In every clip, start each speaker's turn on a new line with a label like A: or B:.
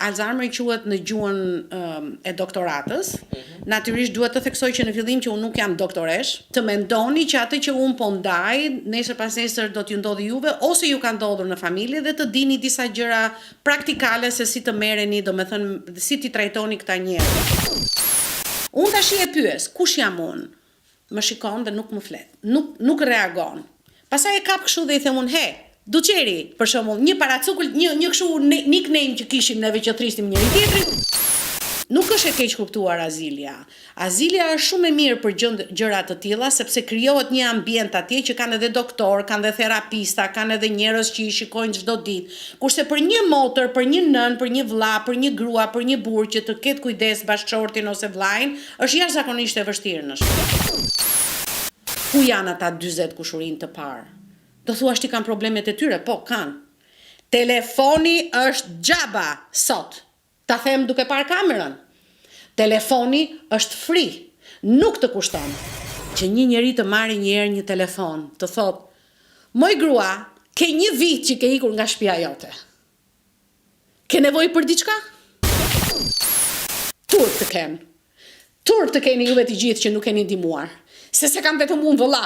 A: Alzheimer quhet në gjuhën e doktoratës. Natyrisht duhet të theksoj që në fillim që unë nuk jam doktoresh, të mendoni që atë që unë po ndaj, nesër pas nesër do t'ju ndodhi juve, ose ju ka ndodhur në familje dhe të dini disa gjëra praktikale se si të merreni, domethënë si t'i trajtoni këta njerëz. Unë tash e pyes, kush jam unë? Më shikon dhe nuk më flet, nuk reagon. Pastaj e kap kështu dhe i them unë, Duçeri, për shembull, një paracukull, një kështu nickname që kishim neve që thristim njëri tjetrin. Nuk është e keq kuptuar Azilia. Azilia është shumë e mirë për gjëra të tilla sepse krijohet një ambient atje që kanë edhe doktor, kanë edhe terapista, kanë edhe njerëz që i shikojnë çdo ditë. Kurse për një motër, për një nën, për një vëlla, për një grua, për një burr që të ketë kujdes bashkëshortin ose vllajin, është jashtëzakonisht e vështirë në shtëpi. Ku janë ata 40 kushurinë të parë? Do thuash ti kanë problemet e tyre? Po, kanë. Telefoni është xhaba sot. Ta them duke parë kamerën. Telefoni është free. Nuk të kushton. Që një njeri të marrë një herë një telefon, të thotë, moj grua, ke një vit që ke ikur nga shtëpia jote. Ke nevojë për diçka? Turp të ken. Turp të keni juve të gjithë që nuk keni ndihmuar. Se kam vetëm unë vëlla.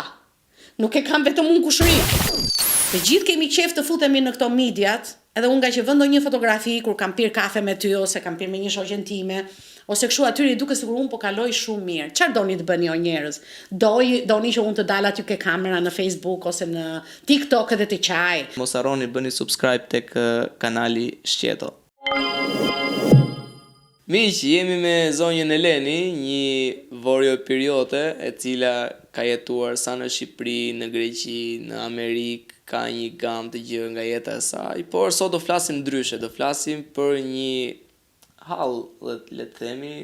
A: Nuk e kam vetëm unë kushëri. Të gjithë kemi qef të futemi në këto mediat, edhe unë nga që vëndo një fotografi kur kam pirë kafe me ty, ose kam pirë me një shoqen time, ose kështu atyri duke sigur unë po kaloj shumë mirë. Çfarë doni të bëni o njerëz? Doni që unë të dal aty ke kamera në Facebook ose në TikTok edhe të qaj?
B: Mos harroni bëni subscribe tek kanali Shqeto. Miq, jemi me zonjën Eleni, një vorjoperiote e cila ka jetuar sa në Shqipëri, në Greqi, në Amerikë, ka një gamë të gjë nga jeta e saj, por sot do flasim ndryshe, do flasim për një hall, le të themi,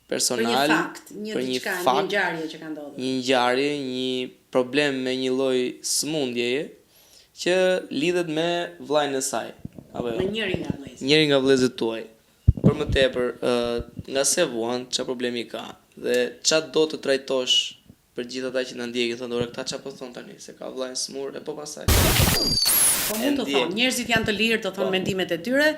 B: personal,
A: për një fakt, një ngjarje që ka ndodhur.
B: Një ngjarje, një problem me një lloj sëmundjeje që lidhet me vllajën e saj, apo jo?
A: Me njërin nga vëllezërit.
B: Njëri nga vëllezërit tuaj. Për më tepër, nga se vuan, çfarë problemi ka dhe çfarë do të trajtosh për gjithë ata që na ndjekin, thonë ora këta çfarë po thon tani, se ka vllajën smur e po pastaj.
A: Po mund të thonë, njerëzit janë të lirë të thonë mendimet e tyre,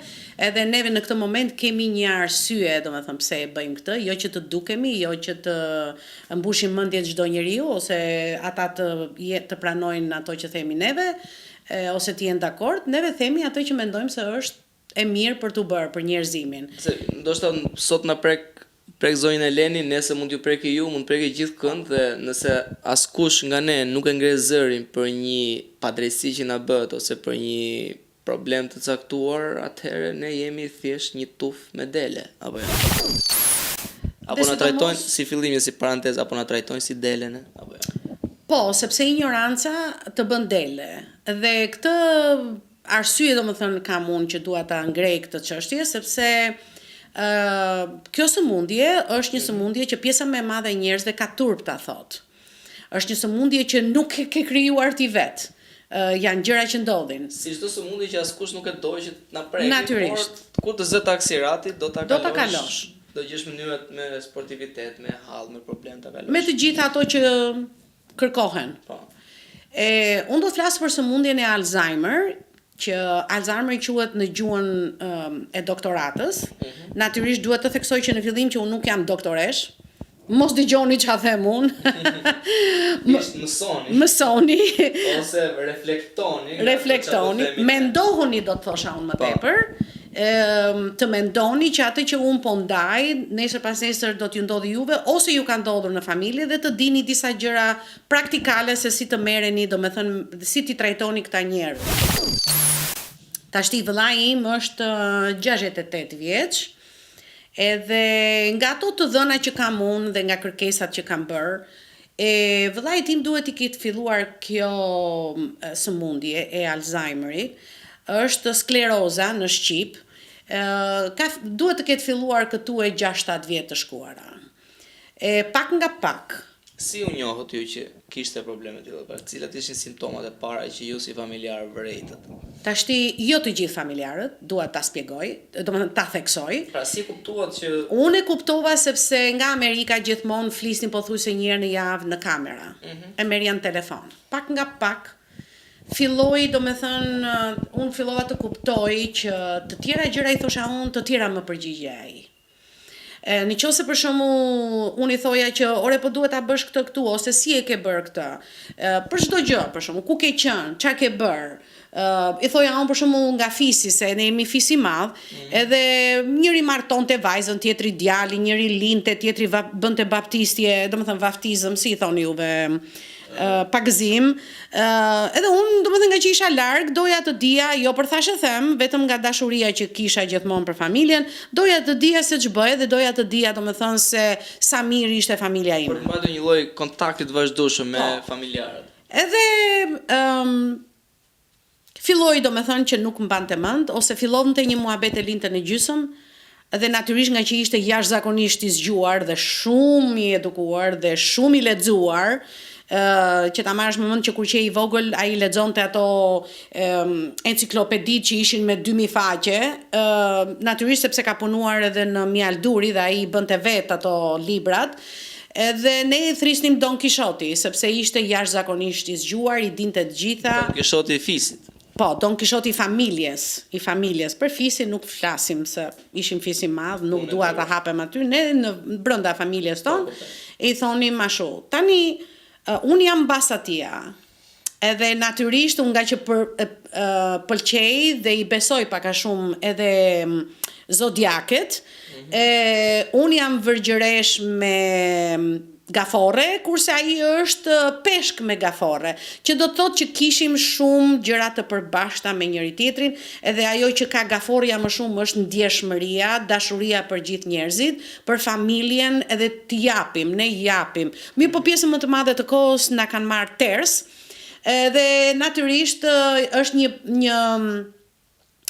A: edhe neve në këtë moment kemi një arsye, domethënë pse e bëjmë këtë, jo që të dukemi, jo që të mbushim mendjet çdo njeriu ose ata të pranojnë ato që themi neve, ose të jenë dakord, neve themi ato që mendojmë se është e mirë për t'u bërë për njerëzimin.
B: Se ndoshta sot na prek zonjën Eleni, nëse mund t'ju preki ju, mund preki gjithë kënd dhe nëse askush nga ne nuk e ngre zërin për një padrejtësi që na bëhet ose për një problem të caktuar, atëherë ne jemi thjesht një tuf me dele, apo jo. Apo na trajtojnë si fillim, si parantezë, apo na trajtojnë si delene, apo jo.
A: Po, sepse ignoranca të bën dele. Dhe këtë arsye domethënë kam unë që dua ta ngrej këtë çështje sepse kjo sëmundje është një sëmundje që pjesa më e madhe e njerëzve ka turp ta thot. Është një sëmundje që nuk e ke krijuar ti vet. Janë gjëra që ndodhin.
B: Si çdo sëmundje që askush nuk e doj që na preki.
A: Natyrisht.
B: Por kur të zë taksirati do ta
A: kalosh.
B: Do gjesh mënyrat me sportivitet, me hall, me problem ta kalosh.
A: Me të gjitha ato që kërkohen.
B: Po.
A: Unë do të flas për sëmundjen e Alzheimer, që Alzheimer quhet në gjuhën e doktoratës. Natyrisht duhet të theksoj që në fillim që unë nuk jam doktoresh. Mos dëgjoni çfarë them unë. Mësoni.
B: Ose reflektoni.
A: Mendohuni do të thosha unë më tepër. Të mendoni që atë që unë po ndaj, nesër pas nesër do t'ju ndodhi juve, ose ju ka ndodhur në familje dhe të dini disa gjëra praktikale se si të merreni, domethënë si t'i trajtoni këta njerëz. Tashti vëllai im është 68 vjeç, edhe nga ato të dhëna që kam unë dhe nga kërkesat që kam bërë, vëllai tim duhet i ketë filluar kjo sëmundje e Alzheimerit, është skleroza në Shqip, duhet të ketë filluar këtu e 6-7 vjetë të shkuara. Pak nga pak.
B: Si u njohët ju që kishte probleme të tilla, cilat ishin simptomat e para që ju si familjar vërejtët?
A: Tashti jo të gjithë familjarët, dua ta shpjegoj, domethënë ta theksoj.
B: Pra si kuptuat që
A: unë e kuptova sepse nga Amerika gjithmonë flisnin pothuajse një herë në javë në kamera. E merrjan telefon. Pak nga pak filloi, unë fillova të kuptoj që të tjera gjëra i thosha unë, të tjera më përgjigje ai. Në qoftë se për shembull unë i thoja që ore po duhet ta bësh këtë këtu ose si e ke bër këtë. Për çdo gjë, për shembull, ku ke qenë, ç'a ke bër. I thoja unë për shembull nga fisi, se ne jemi fisi i madh, edhe njëri martonte vajzën, tjetri djalin, njëri linte, tjetri bënte baptistje, domethënë vaftizëm, si i thoni juve, pagëzim, edhe unë domethënë nga që isha larg, doja të dija, jo për thashë them, vetëm nga dashuria që kisha gjithmonë për familjen, doja të dija se ç'bëj dhe doja të dija domethënë se sa mirë ishte familja ime.
B: Për të mbajtur një lloj kontakti të vazhdueshëm me familjarët.
A: Edhe filloi domethënë që nuk mbante mend ose fillonte një muhabet e linte në gjysmë, dhe natyrisht nga që ishte jashtëzakonisht i zgjuar dhe shumë i edukuar dhe shumë i lexuar, që ta marrësh me mend që kur që i vogël ai lexonte ato enciklopeditë që ishin me 2000 faqe, natyrisht sepse ka punuar edhe në Mjalduri dhe ai bënte vet ato librat. Edhe ne i thrisnim Don Kishoti, sepse ishte jashtëzakonisht i zgjuar, i dinte të gjitha.
B: Don Kishoti i fisit.
A: Po, Don Kishoti i familjes. Për fisin nuk flasim se ishim fisi madh, nuk dua ta hapem aty, ne në brenda familjes tonë i thonim ashtu. Tani unë jam basatia. Edhe natyrisht unë nga që pëlqej dhe i besoj pak a shumë edhe zodiaket, unë jam vërgjëresh me gafore, kurse ai është peshk me gafore, që do të thotë që kishim shumë gjëra të përbashkëta me njëri tjetrin, edhe ajo që ka gaforja më shumë është ndjeshmëria, dashuria për gjithë njerëzit, për familjen, edhe të japim, ne japim. Mirë, po pjesën më të madhe të kohës na kanë marrë ters, edhe natyrisht është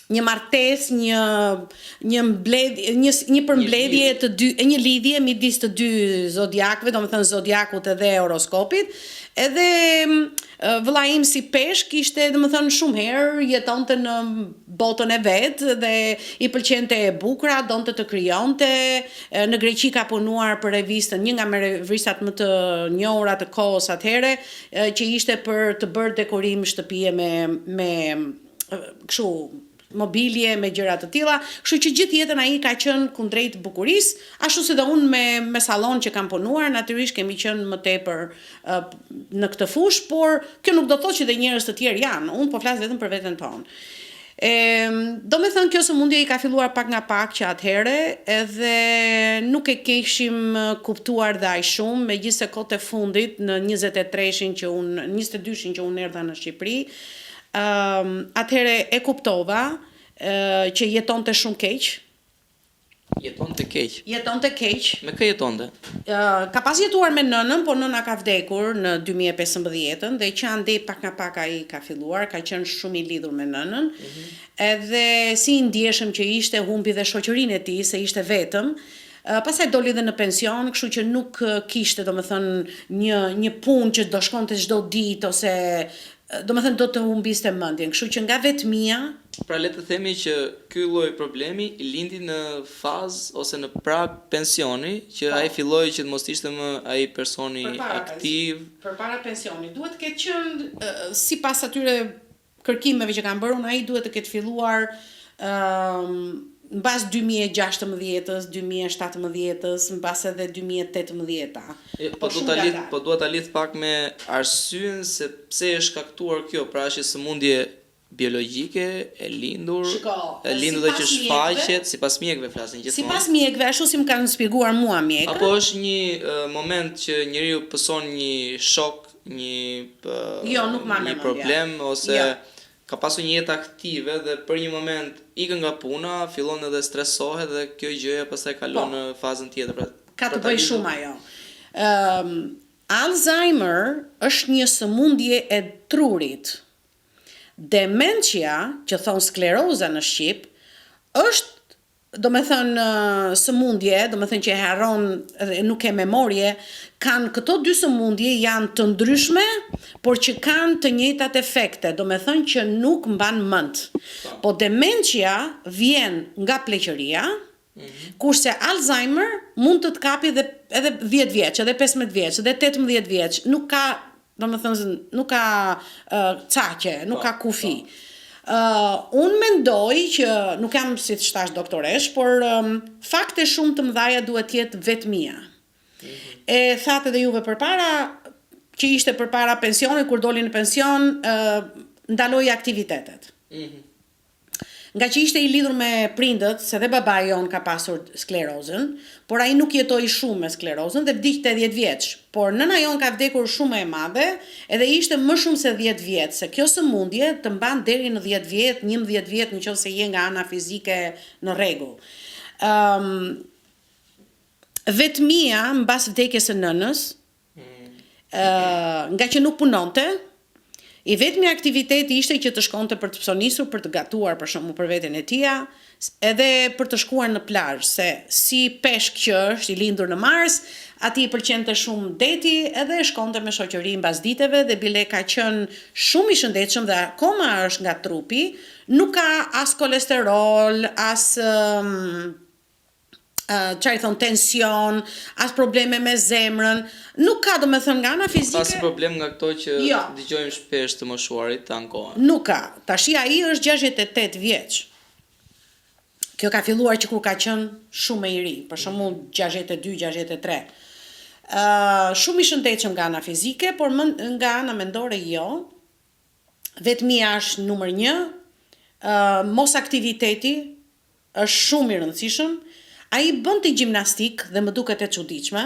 A: një martesë, një përmbledhje të dy, një lidhje midis të dy zodiakëve, domethënë zodiakut edhe horoskopit. Edhe vëlla im si peshk ishte domethënë shumë herë jetonte në botën e vet dhe i pëlqente e bukura, donte të krijonte. Në Greqi ka punuar për revistën, një nga revistat më të njohura të kohës atëherë, që ishte për të bërë dekorim shtëpie me kështu mobilje, me gjëra të tilla, kështu që gjithë jetën ai ka qenë kundrejt bukurisë, ashtu si dhe unë me sallon që kam punuar, natyrisht kemi qenë më tepër në këtë fushë, por kjo nuk do të thotë që dhe njerëz të tjerë janë, unë po flas vetëm për veten tonë. Do me thënë kjo sëmundje i ka filluar pak nga pak që atëhere, edhe nuk e keshim kuptuar dhe aq shumë, megjithëse kohët e fundit në 22-shin që unë erdha në Shqipëri, atëhere e kuptova që jetonte shumë keq.
B: Jetonte keq? Me kë jetonte?
A: Ka pas jetuar me nënën, po nëna ka vdekur në 2015 dhe që andej pak nga pak ai ka filluar, ka qenë shumë i lidhur me nënën, edhe si i ndjeshëm që ishte, humbi dhe shoqërinë e tij, se ishte vetëm. Pastaj doli dhe në pension, kështu që nuk kishte domethënë një punë që do shkonte çdo ditë ose domethënë do të humbiste mendjen, kështu që nga vetmia.
B: Pra le të themi që ky lloj problemi i lindi në fazë ose në prag pensioni, që ai filloi që të mos ishte më ai personi aktiv.
A: Përpara pensionit, duhet të ketë qenë sipas atyre kërkimeve që kanë bërë, ai duhet të ketë filluar mbas 2016-ës, 2017-ës, mbas edhe 2018-a.
B: Po duhet ta lidh pak me arsyen se pse është shkaktuar kjo, pra është sëmundje biologjike, e lindur dhe që shfaqet sipas mjekëve flasin gjithmonë.
A: Sipas mjekëve, ashtu si më kanë shpjeguar mua mjekët.
B: Apo është një moment që njeriu pëson një shok, një problem ose ka pasur një jetë aktive dhe për një moment ikën nga puna, fillon edhe stresohet dhe kjo gjëja pastaj kalon në fazën tjetër.
A: Ka të bëjë shumë ajo. Alzheimer është një sëmundje e trurit. Dementia, që thon skleroza në shqip, është sëmundje, që e harron dhe nuk e memorje, kanë këto dy sëmundje janë të ndryshme, por që kanë të njëjtat efekte, që nuk mban mend. Po dementia vjen nga pleqëria, kurse Alzheimer mund të kapi edhe 10 vjeç, edhe 15 vjeç, edhe 18 vjeç, nuk ka domethënë nuk ka caqe, nuk ka kufi. Unë mendoj që nuk jam si të shtash doktoresh, por fakte shumë të mëdhaja duhet jetë vetmia. E thatë edhe juve përpara që ishte përpara pensionit, kur doli në pension, ndaloi aktivitetet. Nga që ishte i lidhur me prindët, se dhe babai jon ka pasur sklerozën, por ai nuk jetoi shumë me sklerozën dhe vdiqte 10 vjeç. Por nëna jon ka vdekur shumë e madhe, edhe ishte më shumë se 10 vjet, se kjo sëmundje të mban deri në 10 vjet, 11 vjet nëse je nga ana fizike në rregull. Vetmia mbas vdekjes së nënës, nga që nuk punonte, i vetmi aktiviteti ishte që të shkonte për të psonisur, për të gatuar për shembull për veten e tia, edhe për të shkuar në plazh, se si peshk që është i lindur në Mars, atij i pëlqente shumë deti, edhe shkonte me shoqëri mbas diteve dhe bile ka qenë shumë i shëndetshëm dhe akoma është nga trupi, nuk ka as kolesterol, as tension, as probleme me zemrën, nuk ka domethënë nga ana fizike.
B: Pas problem nga këto që dëgjojmë shpesh të moshuarit të ankohen.
A: Nuk ka. Tashi ai është 68 vjeç. Kjo ka filluar që kur ka qenë shumë i ri, për shembull 62, 63. Shumë i shëndetshëm nga ana fizike, por nga ana mendore jo. Vetmia është numër 1. Mos aktiviteti është shumë i rëndësishëm. Ai bënte gjimnastik dhe më duket e çuditshme.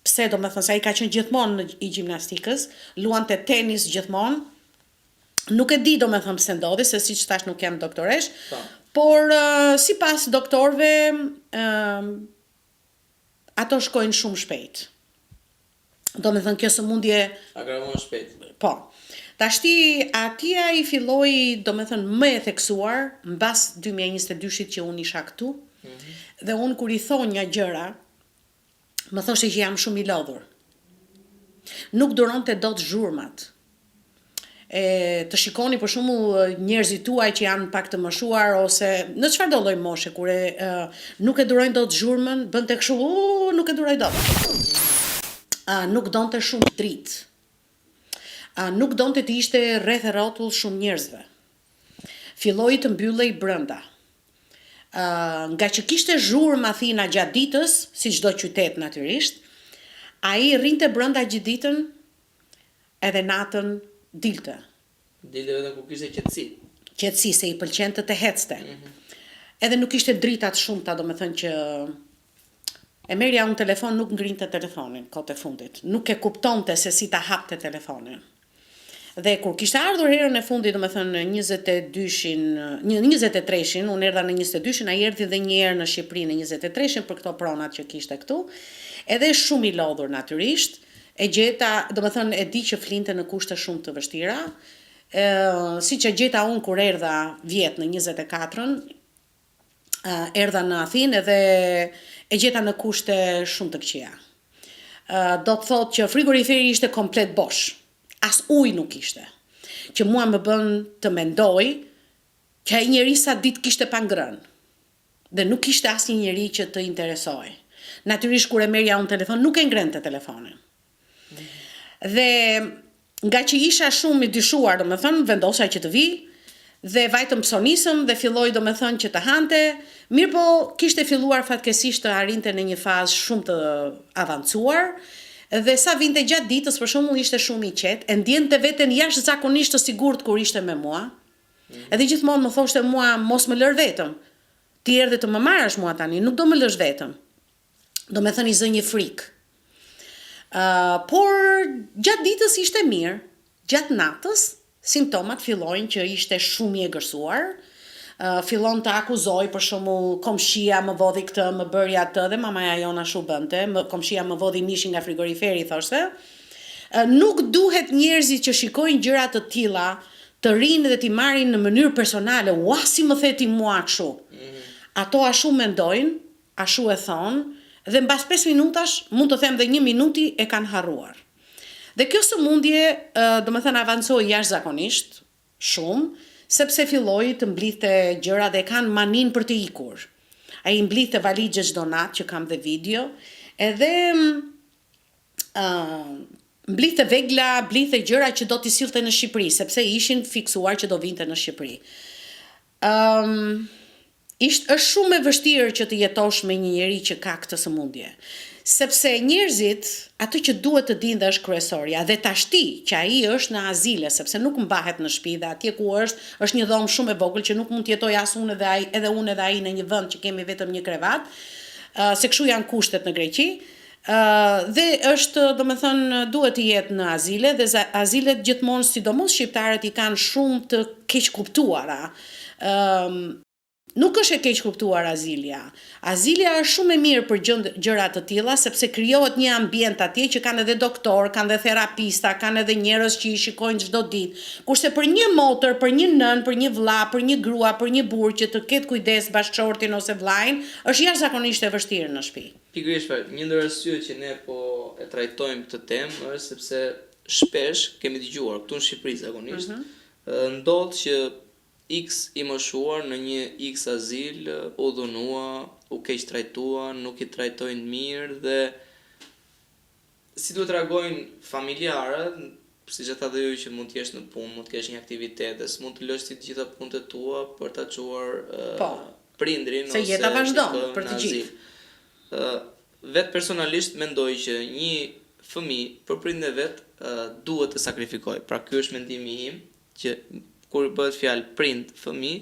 A: Pse domethënë se ai ka qenë gjithmonë i gjimnastikës, luante tenis gjithmonë. Nuk e di domethënë pse ndodhi, se siç thash nuk jam doktoresh, por sipas doktorëve ato shkojnë shumë shpejt. Domethënë kjo sëmundje
B: agravon shpejt.
A: Po. Tashti atia i filloi domethënë më e theksuar mbas 2022-shit që unë isha këtu. Dhe unë kur i thonë një gjëra, më thoshte që jam shumë i lodhur. Nuk duronte dot zhurmat. Të shikoni për shembull njerëzit tuaj që janë pak të moshuar ose në çfarëdo lloj moshe kur nuk e durojnë dot zhurmën, bënte kështu, nuk e duroj dot. Nuk donte shumë dritë. Nuk donte të ishte rreth e rrotull shumë njerëzve. Filloi të mbyllej brenda. Nga që kishte zhurmë Athina gjatë ditës, si çdo qytet natyrisht, ai rrinte brenda gjithë ditën, edhe natën dilte.
B: Dilte vetëm kur kishte qetësi.
A: Qetësi, se i pëlqente të hecte. Edhe nuk ishte drita të shumta, domethënë që e merrja unë telefon, nuk ngrinte telefonin kohët e fundit. Nuk e kuptonte se si ta hapte telefonin. Dhe kur kishte ardhur herën e fundit, domethënë 23-shin, unë erdha në 22-shin, ai erdhi edhe një herë në Shqipëri në 23-shin për këto pronat që kishte këtu. Edhe shumë i lodhur natyrisht, e gjeta, domethënë e di që flinte në kushte shumë të vështira. Siç e gjeta unë kur erdha vjet në 24-ën, erdha në Athinë edhe e gjeta në kushte shumë të këqija. Do të thotë që frigoriferi ishte komplet bosh. As ujë nuk ishte. Që mua më bën të mendoj që ai njeri sa ditë kishte pa ngrënë. Dhe nuk kishte asnjë njeri që të interesoj. Natyrisht kur e merrja unë telefon, nuk e ngrente telefonin. Dhe nga që isha shumë i dyshuar, domethënë, vendosa që të vi, dhe vajtëm psonisëm dhe filloi domethënë që të hante, mirë po kishte filluar fatkesisht të arrinte në një fazë shumë të avancuar. Dhe sa vinte gjatë ditës, për shembull, ishte shumë i qetë, e ndjente veten jashtëzakonisht të sigurt kur ishte me mua. Edhe gjithmonë më thoshte mua, mos më lër vetëm. Ti erdhe të më marrësh mua tani, nuk do më lësh vetëm. Do me thënë i zë një frikë. Por gjatë ditës ishte mirë, gjatë natës simptomat fillojnë që ishte shumë i egërsuar. Fillon të akuzoj, për shembull, komshia më vodhi këtë, më bëri atë dhe mamaja jona ashtu bënte, komshia më vodhi mishin nga frigoriferi, thoshte. Nuk duhet njerëzit që shikojnë gjëra të tilla të rinë dhe t'i marrin në mënyrë personale, ua si më the ti mua kështu. Ato ashtu mendojnë, ashtu e thonë, dhe mbas 5 minutash, mund të them dhe 1 minuti e kanë harruar. Dhe kjo sëmundje, domethënë avancoi jashtëzakonisht, shumë, sepse filloi të mblidhte gjëra dhe kanë manin për të ikur. Ai mblidhte valixhe çdo natë, që kam dhe video, edhe mblidhte vegla, mblidhte gjëra që do t'i sillte në Shqipëri, sepse ishin fiksuar që do vinte në Shqipëri. Është shumë e vështirë që të jetosh me një njeri që ka këtë sëmundje. Sepse njerëzit, atë që duhet të dinë dhe është kryesorja, dhe tashti që ai është në azile, sepse nuk mbahet në shtëpi dhe atje ku është një dhomë shumë e vogël që nuk mund të jetoj as unë edhe unë edhe ai në një vend që kemi vetëm një krevat, se kështu janë kushtet në Greqi. Dhe është, domethënë, duhet të jetë në azile dhe azilet gjithmonë, sidomos shqiptarët, i kanë shumë të keq kuptuara. Nuk është e keq kuptuar azilja. Azilja është shumë e mirë për gjëra të tilla sepse krijohet një ambient atje që kanë edhe doktor, kanë edhe terapista, kanë edhe njerëz që i shikojnë çdo ditë. Kurse për një motër, për një nën, për një vëlla, për një grua, për një burr që të ketë kujdes bashkëshortin ose vllajin, është jashtëzakonisht e vështirë në shtëpi.
B: Pikërisht, një ndër arsyet që ne po e trajtojmë këtë temë është sepse shpesh kemi dëgjuar këtu në Shqipëri zakonisht, ndodh që X i moshuar në një X azil u dhunua, u keq trajtua, nuk i trajtojnë mirë dhe si duhet reagojnë familjarët, siç e tha dhe ju që mund të jesh në punë, mund të kesh një aktivitet dhe s'mund të lësh ti të gjitha punët e tua për ta çuar prindrin
A: se jeta vazhdon për të gjithë.
B: Vetë personalisht mendoj që një fëmijë për prindin e vet duhet të sakrifikojë. Pra ky është mendimi im që kur bëhet fjalë prind, fëmijë,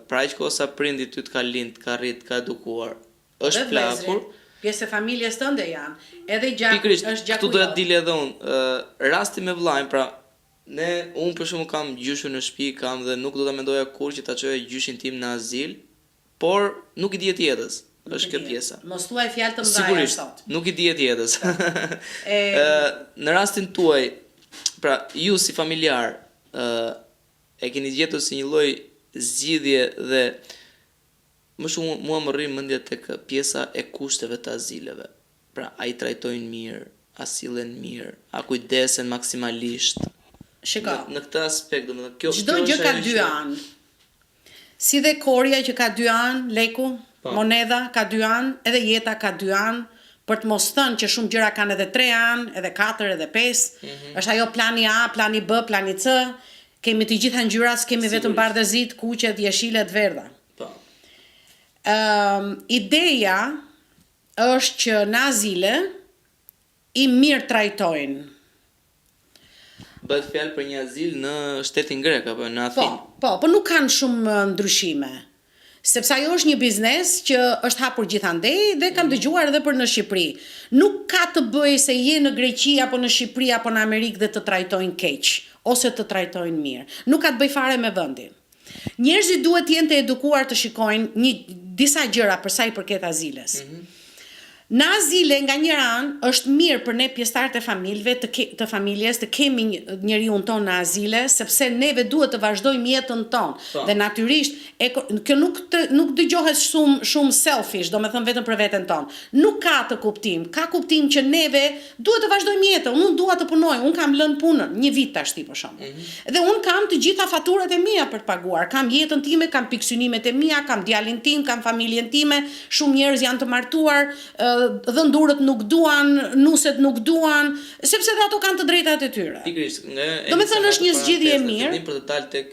B: pra aq kohë sa prindi ty të ka lind, ka rrit, ka edukuar, është plakur.
A: Pjesë e familjes tënde janë. Edhe gjaku është gjaku.
B: Këtu do të dile edhe unë, rasti me vllajin, pra unë për shembull kam gjyshun në shtëpi, kam dhe nuk do ta mendoja kur që ta çoja gjyshin tim në azil, por nuk i dihet jetës. Është kjo pjesa.
A: Mos thuaj fjalë të mëdha.
B: Sigurisht, nuk i dihet jetës. Në rastin tuaj, pra ju si familjar, e keni gjetur si një lloj zgjidhje dhe më shumë mua më rri mendja tek pjesa e kushteve të azileve. Pra, a i trajtojnë mirë, a sillen mirë, a kujdesen maksimalisht.
A: Shiko.
B: Në këtë aspekt, domethënë, kjo
A: çdo gjë ka dy anë. Si dhe korja që ka dy anë, leku, monedha ka dy anë, edhe jeta ka dy anë. Për të mos thënë që shumë gjëra kanë edhe 3 anë, edhe 4, edhe 5, është ajo plani A, plani B, plani C, kemi të gjitha ngjyrat, s'kemi vetëm bardhëzit, kuqet, jeshilet, verdha. Ideja është që në azile i mirë trajtojnë.
B: Bëhet fjalë për një azil në shtetin grek apo në Athinë.
A: Po nuk kanë shumë ndryshime. Sepse ajo është një biznes që është hapur gjithandej dhe kam dëgjuar edhe për në Shqipëri. Nuk ka të bëjë se je në Greqi apo në Shqipëri apo në Amerikë dhe të trajtojnë keq ose të trajtojnë mirë. Nuk ka të bëjë fare me vendin. Njerëzit duhet të jenë të edukuar të shikojnë disa gjëra për sa i përket aziles. Në azile nga njëra anë është mirë për ne pjesëtarët e familjeve të familjes të kemi njeriu tonë në azile sepse neve duhet të vazhdojmë jetën tonë. Dhe natyrisht kjo nuk dëgjohet shumë selfish, domethënë vetëm për veten tonë. Nuk ka të kuptim. Ka kuptim që neve duhet të vazhdojmë jetën. Unë dua të punoj, unë kam lënë punën një vit tashti për shembull. Dhe unë kam të gjitha faturat e mia për të paguar. Kam jetën time, kam piksynimet e mia, kam djalin tim, kam familjen time. Shumë njerëz janë të martuar, dhëndurët nuk duan, nuset nuk duan, sepse dhe ato kanë të drejtat e tyre.
B: Pikërisht,
A: domethënë është një zgjidhje e mirë.
B: Për të dalë tek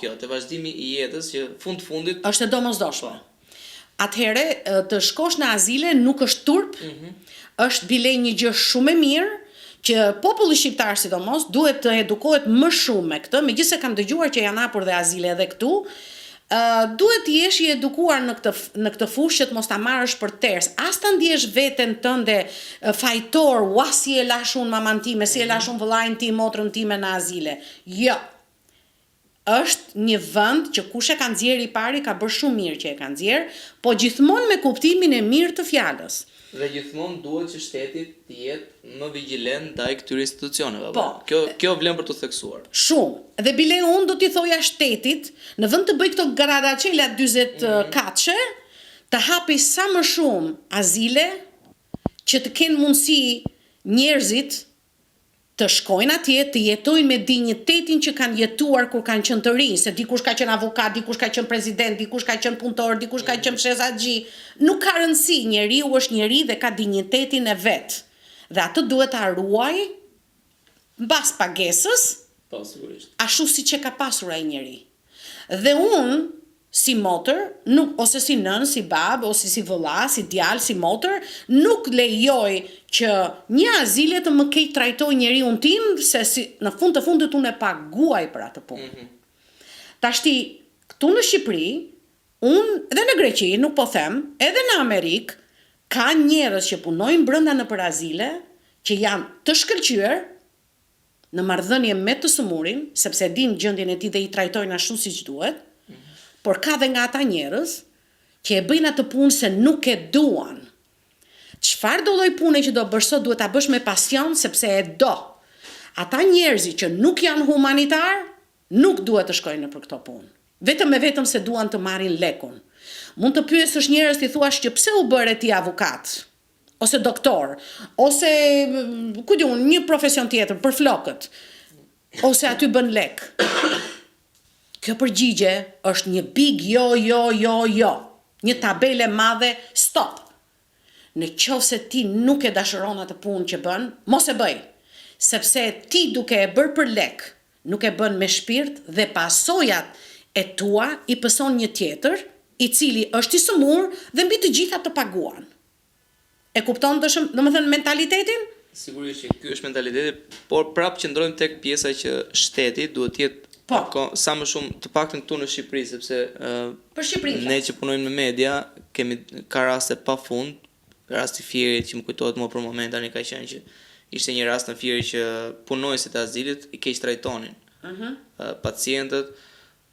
B: kjo, te vazhdimi i jetës që fundit
A: është e domosdoshme. Atëherë të shkosh në azile nuk është turp, është bile një gjë shumë e mirë që populli shqiptar sidomos duhet të edukohet më shumë me këtë, megjithëse kam dëgjuar që janë hapur dhe azile edhe këtu. Duhet të jesh i edukuar në këtë fushë që të mos ta marrësh për ters. As ta ndjesh veten tënde fajtor, si e lash unë maman time, si e lash unë vëllain tim, motrën time në azile. Jo. Është një vend që kush e ka nxjerrë i pari ka bërë shumë mirë që e ka nxjerrë, po gjithmonë me kuptimin e mirë të fjalës.
B: Dhe gjithmonë duhet që shteti të jetë më vigjilent ndaj këtyre institucioneve. Kjo vlen për të theksuar.
A: Shumë. Dhe bile unë do t'i thoja shtetit, në vend të bëj këto gradacela 40 katëshe, të hapi sa më shumë azile që të kenë mundësi njerëzit të shkojnë atje, të jetojnë me dinjitetin që kanë jetuar kur kanë qenë të rinj, se dikush ka qenë avokat, dikush ka qenë president, dikush ka qenë punëtor, dikush ka qenë fshesaxhi. Nuk ka rëndësi, njeriu është njeri dhe ka dinjitetin e vet. Dhe atë duhet ta ruaj mbas pagesës,
B: Po, sigurisht.
A: ashtu si që ka pasur ai njeri. Dhe unë, si motër, nuk, ose si nën, si babë, ose si vëlla, si djalë, si motër, nuk lejoj që një azile të më keq trajtoj njeriun tim, se si, në fund të fundit unë e paguaj për atë punë. Tashti, këtu në Shqipëri, unë, edhe në Greqi, nuk po them, edhe në Amerikë, ka njerëz që punojnë brenda në për azile, që janë të shkëlqyer në marrëdhënie me të sëmurin, sepse din gjendjen e tij dhe i trajtojnë ashtu siç duhet, por ka dhe nga ata njerëz që e bëjnë atë punë se nuk e duan. Çfarë do lloj pune që do bësh sot duhet ta bësh me pasion sepse e do. Ata njerëzit që nuk janë humanitar, nuk duhet të shkojnë për këto punë. Vetëm se duan të marrin lekun. Mund të pyesësh njerëz ti thuash që pse u bëre ti avokat, ose doktor, ose ku di unë, një profesion tjetër për flokët, ose aty bën lek. Kjo përgjigje është një big jo. Një tabele madhe stop. Në qoftë se ti nuk e dashuron atë punë që bën, mos e bëj. Sepse ti duke e bërë për lek, nuk e bën me shpirt dhe pasojat e tua i pëson një tjetër, i cili është i sëmur dhe mbi të gjitha të paguan. E kupton domethënë mentalitetin?
B: Sigurisht që ky është mentaliteti, por prapë qëndrojmë tek pjesa që shteti duhet të jetë sa më shumë, të paktën këtu në Shqipëri, sepse
A: për Shqipërinë.
B: Ne që punojmë me media, ka raste pafund, rasti Fierit që më kujtohet më për moment tani ka qenë që ishte një rast në Fieri që punojësit e azilit i keq trajtonin. Pacientët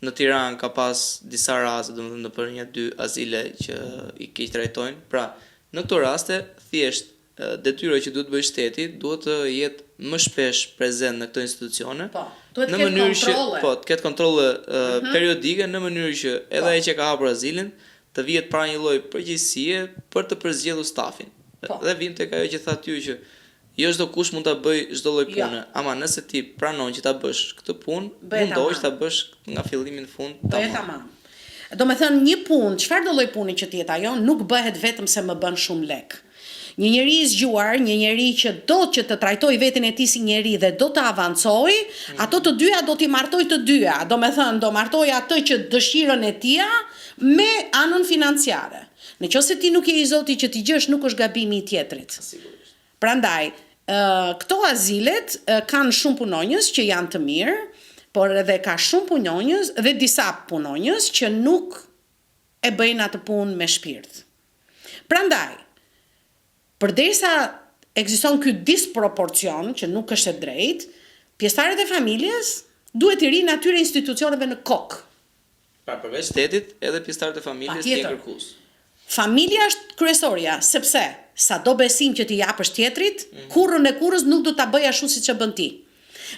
B: në Tiranë ka pas disa raste, domethënë për 1-2 azile që i keq trajtojnë. Pra, në këto raste thjesht detyra që duhet bëjë shteti duhet të jetë më shpesh prezent në këto institucione.
A: Në mënyrë që
B: të ketë kontrolle periodike, në mënyrë që edhe ai që ka hapur azilin të vihet para një lloj përgjegjësie për të përzgjedhur stafin. Dhe vim tek ajo që tha ty që jo çdo kush mund ta bëj çdo lloj pune, ama nëse ti pranon që ta bësh këtë punë, mundohesh ta bësh nga fillimi në fund
A: tamam. Domethënë një punë, çfarë do lloj puni që të jetë ajo, nuk bëhet vetëm se më bën shumë lek. Një njeri i zgjuar, një njeri që do që të trajtoj veten e tij si njeri dhe do të avancoj, ato të dyja do t'i martoj të dyja. Domethënë do martoj atë që dëshirën e tia me anën financiare. Nëse ti nuk je i Zotit që ti gjesh, nuk është gabimi i tjetrit.
B: Sigurisht.
A: Prandaj, këto azilet kanë shumë punonjës që janë të mirë, por edhe ka shumë punonjës dhe disa punonjës që nuk e bëjnë atë punë me shpirt. Prandaj, përderisa ekziston ky disproporcion që nuk është e drejtë, pjesëtarët e familjes duhet të rinë atyre institucioneve në kokë.
B: Pra përveç shtetit, edhe pjesëtarët e familjes janë kërkues.
A: Familja është kryesorja, sepse sado besim që ti japësh tjetrit, kurrën e kurrës nuk do ta bëj ashtu siç e bën ti.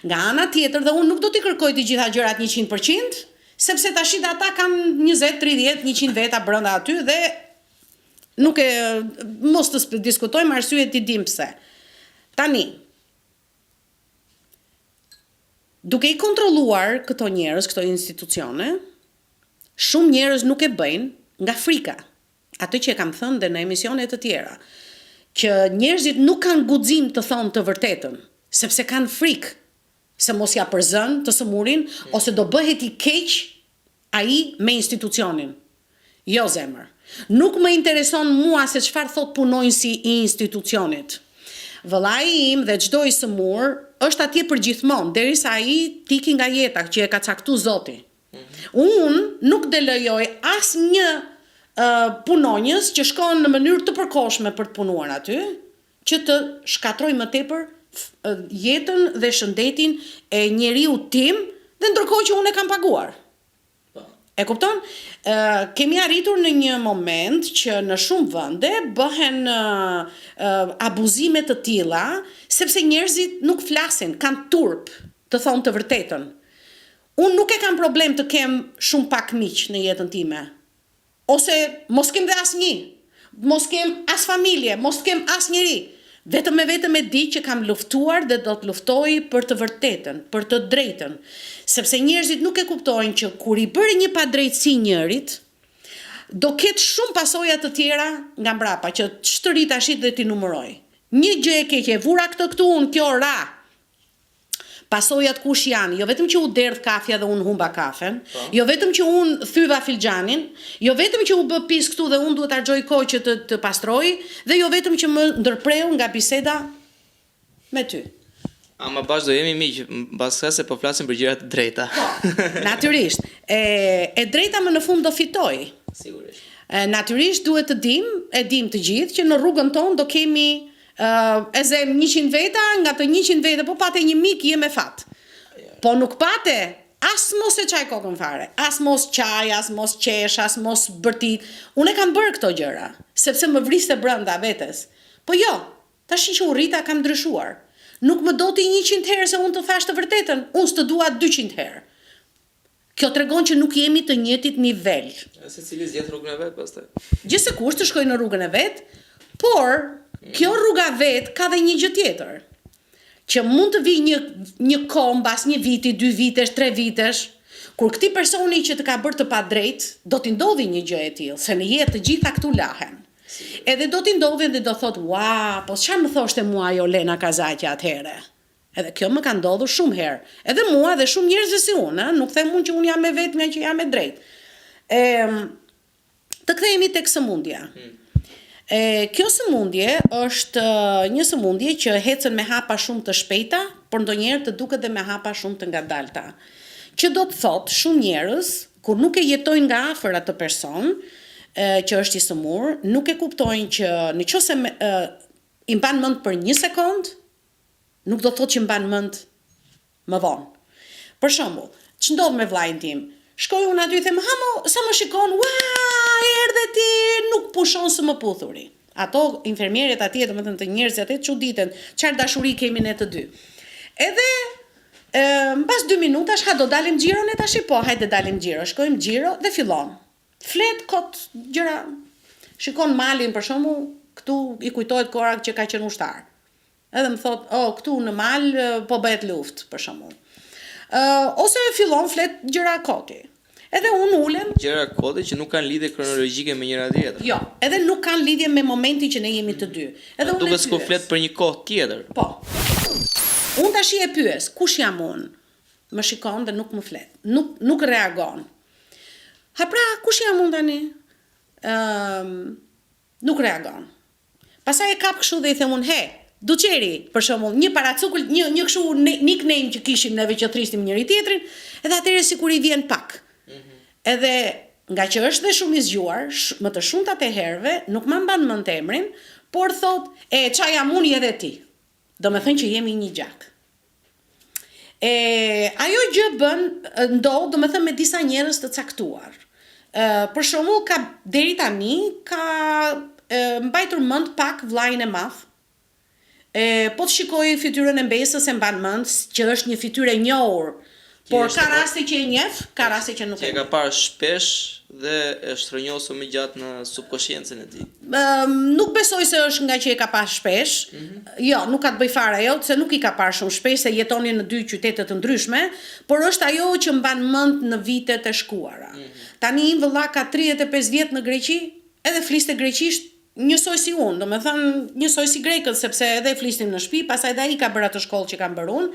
A: Nga ana tjetër, dhe unë nuk do t'i kërkoj të gjitha gjërat 100%, sepse tash ata kanë 20, 30, 100 veta brenda aty dhe nuk e mos të diskutojmë arsyet ti dim pse. Tani, duke i kontrolluar këto njerëz, këto institucione, shumë njerëz nuk e bëjnë nga frika. Atë që e kam thënë dhe në emisione të tjera, që njerëzit nuk kanë guxim të thonë të vërtetën, sepse kanë frikë se mos ja përzën të sëmurin, ose do bëhet i keq ai me institucionin. Jo zemër. Nuk më intereson mua se çfarë thot punonjësi i institucionit. Vëllai im dhe çdo i sëmur është atje për gjithmonë, derisa ai tiki nga jeta që e ka caktuar Zoti. Unë nuk delejoj asnjë punonjës që shkon në mënyrë të përkohshme për të punuar aty, që të shkatroj më tepër jetën dhe shëndetin e njeriu tim, dhe ndërkohë që unë e kam paguar. E kupton? Kemi arritur në një moment që në shumë vende bëhen abuzime të tilla, sepse njerëzit nuk flasin, kanë turp të thonë të vërtetën. Unë nuk e kam problem të kem shumë pak miq në jetën time. Ose mos kem dhe asnjë, mos kem as familje, mos kem as njeri. Vetëm e di që kam luftuar dhe do të luftoj për të vërtetën, për të drejtën. Sepse njerëzit nuk e kuptojnë që kur i bëri një padrejtësi njërit, do ketë shumë pasoja të tjera nga mbrapa, që ç'të ri tashit dhe ti numëroj. një gjë e keqe, vura këtë këtu, unë kjo ra. Pasojat kush janë, jo vetëm që u derdh kafja dhe unë humba kafen, jo vetëm që unë thyva filxhanin, jo vetëm që u bë pis këtu dhe unë duhet ta harxoj kohë që të pastroj, dhe jo vetëm që më ndërpreu nga biseda me ty.
B: Ama bash do jemi miq, mbas kësaj se po flasim për gjëra të drejta.
A: Natyrisht. E drejta më në fund do fitoj.
B: Sigurisht.
A: Natyrisht duhet e dim të gjithë që në rrugën tonë do kemi e zem 100 veta, nga të 100 veta, po pate një mik je me fat. Po nuk pate, as mos e qaj kokën fare, as mos qaj, as mos qesh, as mos bërtit. Unë e kam bërë këto gjëra, sepse më vriste brenda vetes. Po jo, tash që u rrita kam ndryshuar. Nuk më do ti 100 herë se unë të thash të vërtetën, unë s'të dua 200 herë. Kjo tregon që nuk jemi të njëjtit nivel.
B: Secili zgjedh rrugën e vet pastaj.
A: Gjithsekush të shkojë në rrugën e vet, por kjo rruga vet ka dhe një gjë tjetër. Që mund të vijë një kohë mbas një viti, 2 vitesh, 3 vitesh, kur këtij personi që të ka bërë të padrejt, do t'i ndodhi një gjë e tillë, se në jetë të gjitha këtu lahen. Edhe do t'i ndodhi dhe do thot, "Ua, po çfarë më thoshte mua ajo Lena Kazaqi atëherë?" Edhe kjo më ka ndodhur shumë herë. Edhe mua dhe shumë njerëz si unë, nuk them unë që unë jam me vetmja që jam me drejt. Të kthehemi tek sëmundja. Kjo sëmundje është një sëmundje që hecën me hapa shumë të shpejta, por ndonjëherë të duket dhe me hapa shumë të ngadalta. Që do të thotë shumë njerëz, kur nuk e jetojnë nga afër atë person që është i sëmur, nuk e kuptojnë që nëse i mban mend për 1 sekond, nuk do të thotë që mban mend më vonë. Për shembull, ç'ndodh me vllajin tim? Shkoj unë aty i them, "Ha mo, sa më shikon, ua, erdhe ti, nuk pushon së më puthuri." Ato infermierët atje, domethënë të njerëzit atje çuditen, çfarë dashuri kemi ne të dy. Edhe mbas 2 minutash, "Ha do dalim xhiro ne tash?" Po, hajde dalim xhiro. Shkojmë xhiro dhe fillon. Flet kot gjëra. Shikon malin për shembull, këtu i kujtohet kora që ka qenë ushtar. Edhe më thot, këtu në mal po bëhet luftë, për shembull. Ose fillon flet gjëra koti. Edhe unë ulem.
B: Gjëra koti që nuk kanë lidhje kronologjike me njëra tjetrën.
A: Jo, edhe nuk kanë lidhje me momentin që ne jemi të dy. Edhe unë
B: duket s'ko flet për një kohë tjetër.
A: Po. Unë tash e pyes, kush jam unë? Më shikon dhe nuk më flet. Nuk reagon. Ha pra, kush jam unë tani? Nuk reagon. Pastaj e kap kështu dhe i them unë, "He, Duçeri, për shembull, një paracukull, një kështu nickname që kishim neve që thristim njëri tjetrin, edhe atëherë sikur i vjen pak. Edhe nga që është dhe shumë i zgjuar, më të shumtat e herëve nuk më mban mend emrin, por thot, "Ça jam unë edhe ti." Do me thënë që jemi një gjak. Ajo gjë ndodh, do me thënë me disa njerëz të caktuar. Për shembull, deri tani ka mbajtur mend pak vllajin e madh. Po të shikoj fytyrën e mbesës e mban mend që është një fytyrë e njohur, por ka raste që e njeh, ka raste që nuk e njeh.
B: Që e ka parë shpesh dhe e shtrënjosur më gjatë në subkonsciencën e tij.
A: Nuk besoj se është nga që e ka parë shpesh. Jo, nuk ka të bëj fare ajo, se nuk i ka parë shumë shpesh, se jetonin në 2 qytete të ndryshme, por është ajo që mban mend në vitet e shkuara. Tani im vëlla ka 35 vjet në Greqi, edhe fliste greqisht njësoj si unë, do me thënë njësoj si grekët, sepse edhe flisnim në shtëpi, pastaj edhe ai ka bërë atë shkollë që kam bërë unë,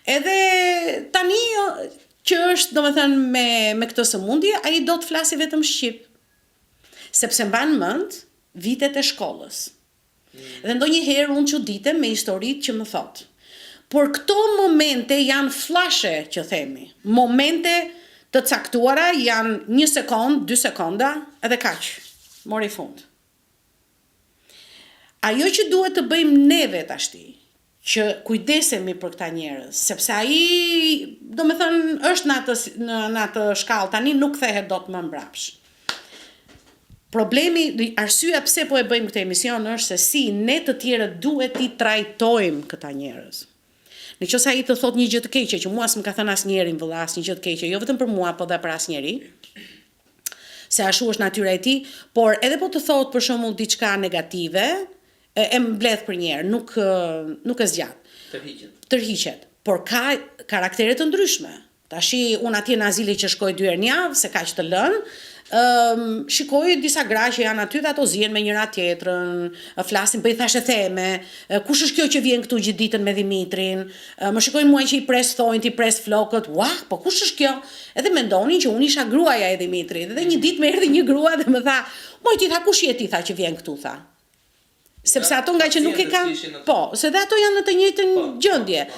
A: edhe tani që është, do me thënë, me këtë sëmundje, ai do të flasi vetëm shqip, sepse mban mend vitet e shkollës. Dhe ndonjëherë unë çuditem me historitë që më thotë. Por këto momente janë flashe, që themi, momente të caktuara, janë 1 sekond, 2 sekonda, edhe kaq, mori fund. Ajo që duhet të bëjmë neve tashti, që kujdesemi për këta njerëz, sepse ai, do me thënë, është në atë shkallë, tani nuk kthehet dot më mbrapsh. Problemi, arsyeja pse po e bëjmë këtë emision është se si ne të tjerët duhet t'i trajtojmë këta njerëz. Nëse ai të thot një gjë të keqe, që mua s'm ka thënë asnjëri më vëlla asnjë gjë të keqe, jo vetëm për mua, po edhe për asnjëri, se ashtu është natyra e tij, por edhe po të thot për shembull diçka negative, e mbledh për njerë, nuk e zgjat. Tërhiqet. Por ka karaktere të ndryshme. Tashi, unë atje në azili që shkoj 2 herë në javë, se ka që të lënë, shikoj disa gra që janë aty dhe ato zihen me njëra tjetrën, flasin, po i thashë theme, kush është kjo që vjen këtu gjithë ditën me Dimitrin, më shikojnë mua që i pres thonjt, i pres flokët, po kush është kjo? Edhe mendonin që unë isha gruaja e Dimitrit, dhe një ditë më erdhi një grua dhe më tha, moj ti tha kush je ti tha që vjen këtu tha. Sepse ato nga që nuk e kanë, po, se dhe ato janë në të njëjtën gjendje.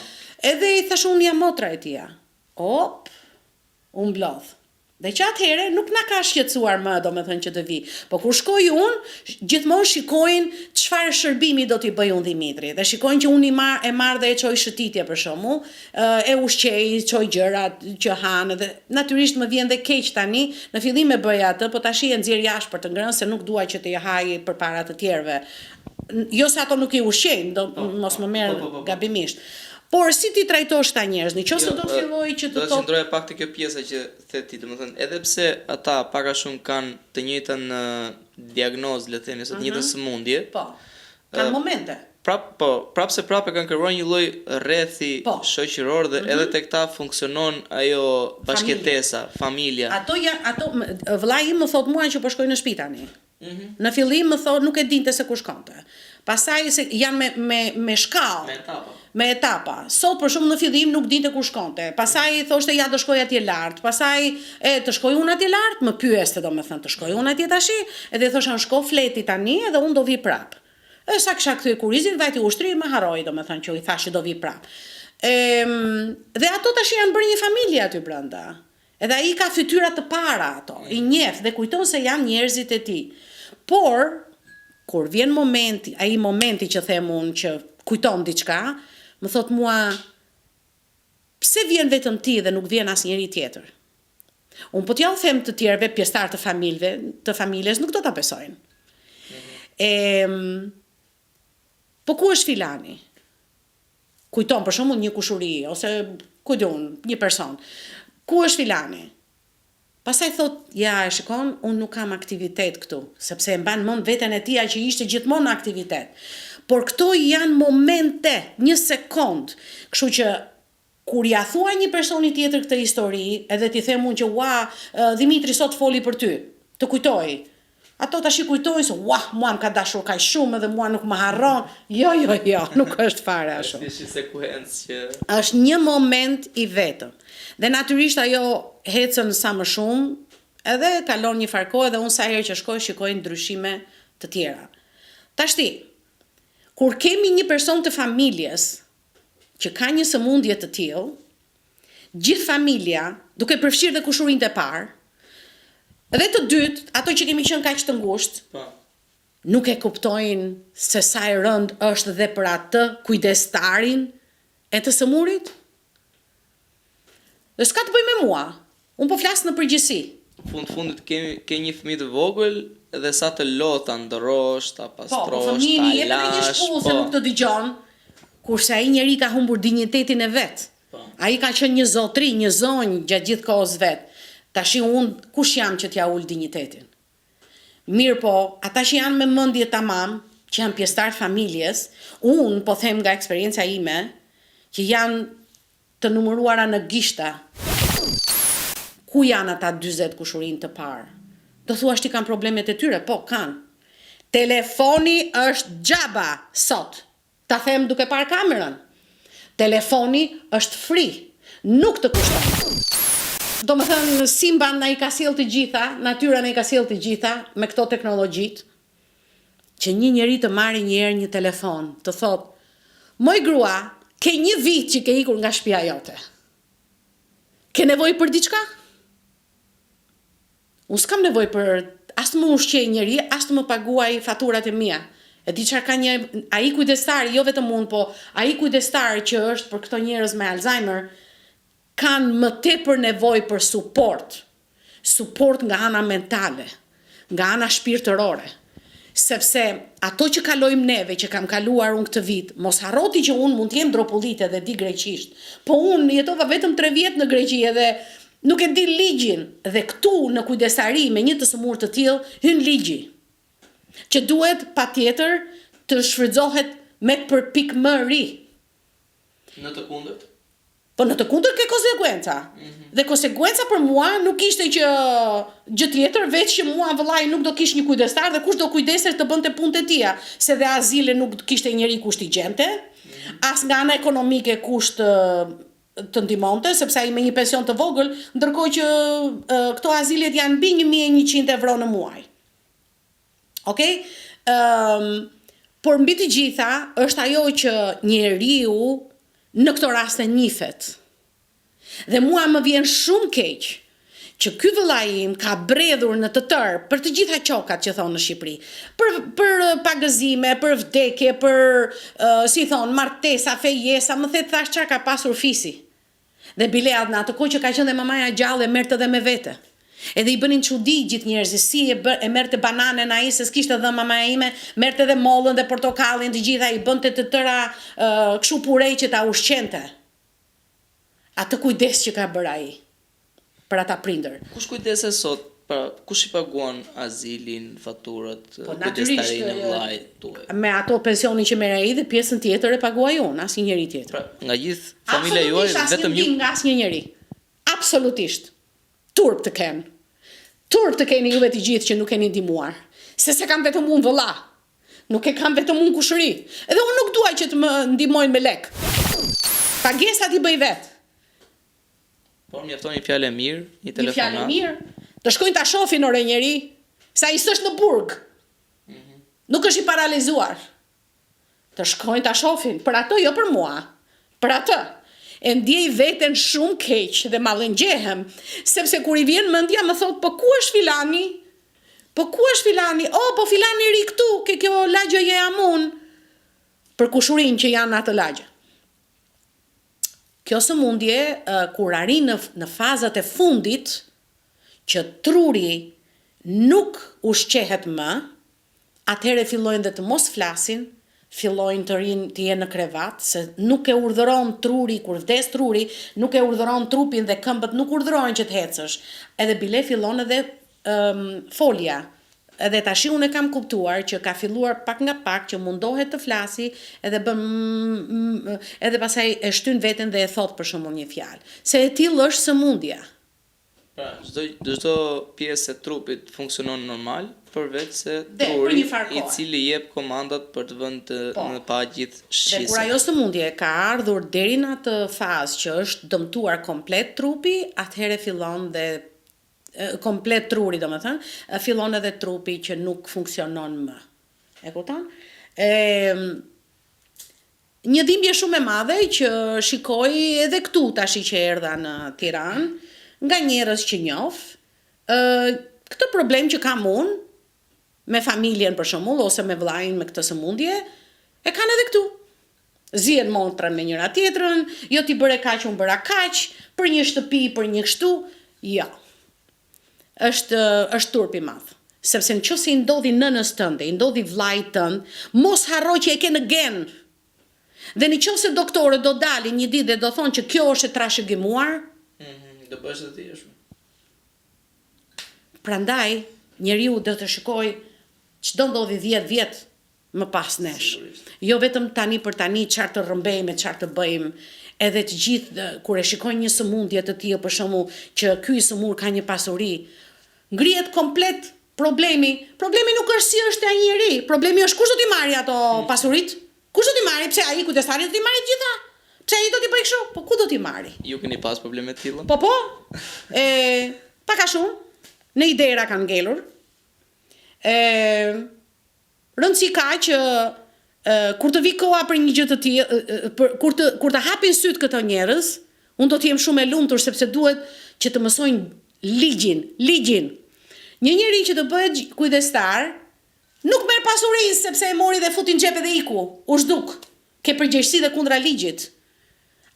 A: Edhe i thash unë jam motra e tia. Unë blodh. Dhe që atëhere nuk na ka shqetësuar më, do me thënë që të vi. Po kur shkoj unë, gjithmonë shikojnë çfarë shërbimi do t'i bëj unë Dimitri. Dhe shikojnë që unë e marr dhe e çoj shëtitje për shembull, e ushqej, çoj gjërat që hanë dhe natyrisht më vjen dhe keq tani, në fillim e bëja atë, po tash e nxjerr jashtë për të ngrënë se nuk dua që të jahaj përpara të tjerëve. Jo se ato nuk i ushqejnë, do mos më merr gabimisht. Por si ti trajtosh ta njerëz, nëse do filloj që të
B: thotë. Do të qëndroja pak te kjo pjesa që the ti, domethënë, edhe pse ata pak a shumë kanë të njëjtën diagnozë, le të themi, ose të njëjtën sëmundje.
A: Po. Kanë momente.
B: Prapse kanë kërkuar një lloj rrethi shoqëror dhe edhe tek ta funksionon ajo bashkëtesa, familja.
A: Ato vëllai im më thot mua që po shkoj në shtëpi tani. Në fillim më thot nuk e dinte se ku shkonte. Pastaj se janë me shkallë. Me etapa. Sot për shumë në fillim nuk dinte ku shkonte. Pastaj thoshte ja do shkoj atje lart. Pastaj të shkoj unë atje lart, më pyeste domethënë të shkoj unë atje tash, edhe thosha shko fleti tani edhe unë do vi prap. Sa kisha kthyer kurizin, vajti ushtri më harroi domethënë që i thashë do vi prap. Dhe ato tash janë bërë një familje aty brenda. Edhe ai ka fytyra të para ato, i njeh dhe kujton se janë njerëzit e tij. Por kur vjen momenti që them unë që kujton diçka, më thot mua, pse vjen vetëm ti dhe nuk vjen asnjëri tjetër? Unë po t'ja u them të tjerëve pjesëtar të familjes, nuk do ta besojnë. Po ku është filani? Kujton për shembull një kushuri ose një person. Ku është filani? Pastaj thot, ja e shikon, unë nuk kam aktivitet këtu, sepse e mban mend veten e tij që ishte gjithmonë në aktivitet. Por këto janë momente, një sekond. Kështu që kur ja thua një personi tjetër këtë histori, edhe ti them unë që Dimitri sot foli për ty, të kujtoj. Ato tash i kujtojnë se mua më ka dashur kaq shumë edhe mua nuk më harron. Jo, nuk është fare ashtu.
B: Është një sekuencë që
A: është një moment i vetëm. Dhe natyrisht ajo hecën sa më shumë, edhe kalon një farë kohë dhe unë sa herë që shikoj ndryshime të tjera. Tashti, kur kemi një person të familjes që ka një sëmundje të tillë, gjithë familja, duke përfshirë dhe kushurinë e parë, dhe të dytë, ato që kemi qenë kaq të ngushtë, nuk e kuptojnë se sa e rënd është dhe për atë kujdestarin e të sëmurit. Dhe s'ka të bëj me mua, unë po flas në përgjithësi.
B: Fundit ke një fëmijë të vogël dhe sa të lota ndorosh, ta pastrosh, ta lash.
A: Fëmijë jep një shpullë se nuk të dëgjon, kurse ai njeri ka humbur dinjitetin e vet. Ai ka qenë një zotri, një zonjë gjatë gjithë kohës vet. Tash unë kush jam që t'ja ul dinjitetin? Mirë po, ata që janë me mendje tamam, që janë pjesëtar të familjes, unë po them nga eksperienca ime, që janë të numëruara në gishta. Ku janë ata 40 kushurinë të parë? Do thuash ti kanë problemet e tyre? Po, kanë. Telefoni është xhaba sot. Ta them duke parë kamerën. Telefoni është free, nuk të kushton. Do më thënë, Simba na i ka sjellë të gjitha, natyra na i ka sjellë të gjitha me këto teknologjit, që një njeri të marrë një herë një telefon, të thotë, moj grua, ke një vit që ke ikur nga shtëpia jote. Ke nevojë për diçka? Unë s'kam nevojë për as të më ushqej njeri, as të më paguaj faturat e mia. E di çfarë ka ai kujdestar, jo vetëm unë, po ai kujdestar që është për këto njerëz me Alzheimer, kanë më tepër nevojë për suport nga ana mentale, nga ana shpirtërore. Sepse ato që kalojmë neve, që kam kaluar unë këtë vit, mos harroti që unë mund të jem dropullite dhe di greqisht, po unë jetova vetëm 3 vjet në Greqi edhe nuk e di ligjin, dhe këtu në kujdestari me një të sëmurë të tillë hyn ligji, që duhet patjetër të shfrytëzohet me përpikmëri.
B: Në të kundërt?
A: Po në të kundër ke konsekuenca. Dhe konsekuenca për mua nuk ishte që gjë tjetër veç që mua vëllai nuk do kish një kujdestar dhe kush do kujdesej të bënte punët e tia, se dhe azile nuk kishte njeri kusht i gjente, as nga ana ekonomike kusht të ndihmonte, sepse ai me një pension të vogël, ndërkohë që këto azilet janë mbi 1100 euro në muaj. Okej? Por mbi të gjitha është ajo që njeriu në këto raste nifet. Dhe mua më vjen shumë keq që ky vëllai im ka bredhur në të tërë për të gjitha qokat që thonë në Shqipëri. Për pagëzime, për vdekje, për si thonë, martesa, fejesa, më the thash çfarë ka pasur fisi. Dhe bileat në atë kohë që ka qenë dhe mamaja gjallë e merrte dhe me vete. Edhe i bënin çudi gjithë njerëzit, si e merrte bananën ai se s'kishte dhënë mamaja ime, merrte dhe mollën dhe portokallin, të gjitha i bënte të tëra kështu purej që ta ushqente. Atë kujdes që ka bërë ai për ata prindër.
B: Kush kujdeset sot? Kush i paguan azilin, faturat,
A: Po,
B: kujdestarinë e vllait tuaj?
A: Me ato pensionin që merr ai dhe pjesën tjetër e paguaj unë, asnjë njeri tjetër.
B: Pra, nga gjithë familja juaj vetëm ju
A: nga asnjë njeri. Absolutisht. Turp të kenë. Turp të keni juve të gjithë që nuk keni ndihmuar. Se kam vetëm unë vëlla. Nuk e kam vetëm unë kushëri. Edhe unë nuk duaj që të më ndihmojnë me lek. Pagesat i bëj vet.
B: Por mjafton një fjalë mirë, një
A: Një
B: telefonat.
A: fjalë mirë. Të shkojnë ta shohin ore njeri, sa i s'është në burg. Nuk është i paralizuar. Të shkojnë ta shohin, për ato jo për mua. Për atë. E ndjej veten shumë keq dhe mallëngjehem, sepse kur i vjen mendja më thot, po ku është filani? Po ku është filani? Po filani ri këtu, ke kjo lagja je amun. Për kushurinë që janë atë lagje. Kjo sëmundje, kur arrin në fazat e fundit, që truri nuk ushqehet më, atëherë fillojnë dhe të mos flasin, fillojnë të jenë në krevat, se nuk e urdhëron truri, kur vdes truri, nuk e urdhëron trupin dhe këmbët nuk urdhërojnë që të hecësh. Edhe bile fillon edhe folja. Edhe tash unë e kam kuptuar që ka filluar pak nga pak që mundohet të flasi, edhe edhe pastaj e shtyn veten dhe e thot për shembull një fjalë. Se e tillë është sëmundja.
B: Pra, çdo pjesë e trupit funksionon normal, përveç se
A: Dhe, për
B: truri
A: një farë
B: i
A: kohe.
B: cili jep komandat për të vënë në pa gjithë
A: Dhe kur
B: shqisën.
A: ajo sëmundje ka ardhur deri në atë fazë që është dëmtuar komplet trupi, atëherë fillon dhe komplet truri, domethënë, fillon edhe trupi që nuk funksionon më. E kupton? Një dhimbje shumë e madhe që shikoj edhe këtu tash që erdha në Tiranë, nga njerëz që njoh, këtë problem që kam unë me familjen për shembull ose me vllain me këtë sëmundje, e kanë edhe këtu. Zien montrën me njëra tjetrën, jo ti bëre kaq, unë bëra kaq, për një shtëpi, për një kështu, jo. Është turp i madh. Sepse nëse i ndodhi nënës tënde, i ndodhi vllait tënd, mos harro që e ke në gen. Dhe nëse doktorët do dalin një ditë dhe do thonë që kjo është e trashëgimuar,
B: Do bësh të tjesh.
A: prandaj njeriu do të shikoj ç'do ndodhi 10 vjet më pas nesh. Jo vetëm tani për tani çfarë të rrëmbejmë, çfarë të bëjmë, edhe të gjithë kur e shikojnë një sëmundje të tillë për shembull që ky sëmur ka një pasuri, ngrihet komplet problemi. Problemi nuk është si është ai njeri, problemi është kush do t'i marrë ato pasuritë? Kush do t'i marrë? Pse ai kujdestari do t'i marrë të gjitha? Pse ai do t'i bëjë kështu? Po ku do t'i marrë?
B: Ju keni pas probleme të tilla?
A: Po, pak a shumë, në idera kanë ngelur. Rëndësi ka që kur të vi koha për një gjë të tillë, kur të hapin syt këto njerëz, unë do të jem shumë e lumtur sepse duhet që të mësojnë ligjin. Një njeri që të bëhet kujdestar, nuk merr pasurinë sepse e mori dhe futi në xhep dhe iku, u zhduk. Ke përgjegjësi dhe kundra ligjit.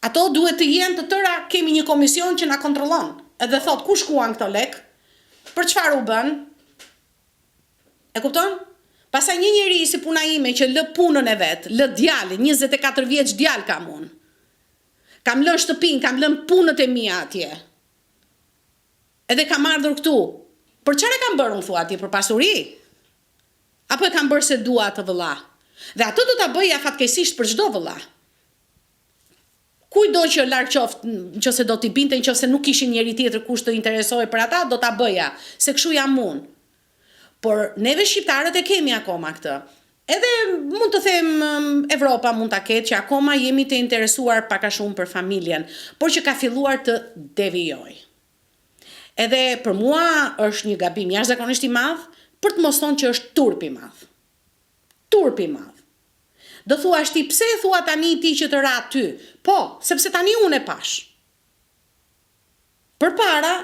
A: Ato duhet të jenë të tëra, kemi një komision që na kontrollon. Edhe thot ku shkuan këto lek, për çfarë u bën. E kupton? Pastaj një njeri si puna ime që lë punën e vet, lë djalin, 24 vjeç djal kam unë. Kam lënë shtëpinë, kam lënë punët e mia atje. Edhe kam ardhur këtu. Për çfarë kam bërë unë thua atje për pasuri? Apo e kam bërë se dua atë vëlla? Dhe ato do ta bëja fatkeqësisht për çdo vëlla. kujdo që larg qoftë, nëse do t'i binte, nëse nuk kishin njëri tjetër kush të interesohej për ata, do ta bëja, se kështu jam unë. Por neve shqiptarët e kemi akoma këtë. Edhe mund të them Evropa mund ta ketë që akoma jemi të interesuar pak a shumë për familjen, por që ka filluar të devijojë. Edhe për mua është një gabim jashtëzakonisht i madh për të mos thonë që është turp i madh. Turp i madh. Do thuash ti pse thua tani ti që të ra ty? Po, sepse tani unë e pash. Përpara,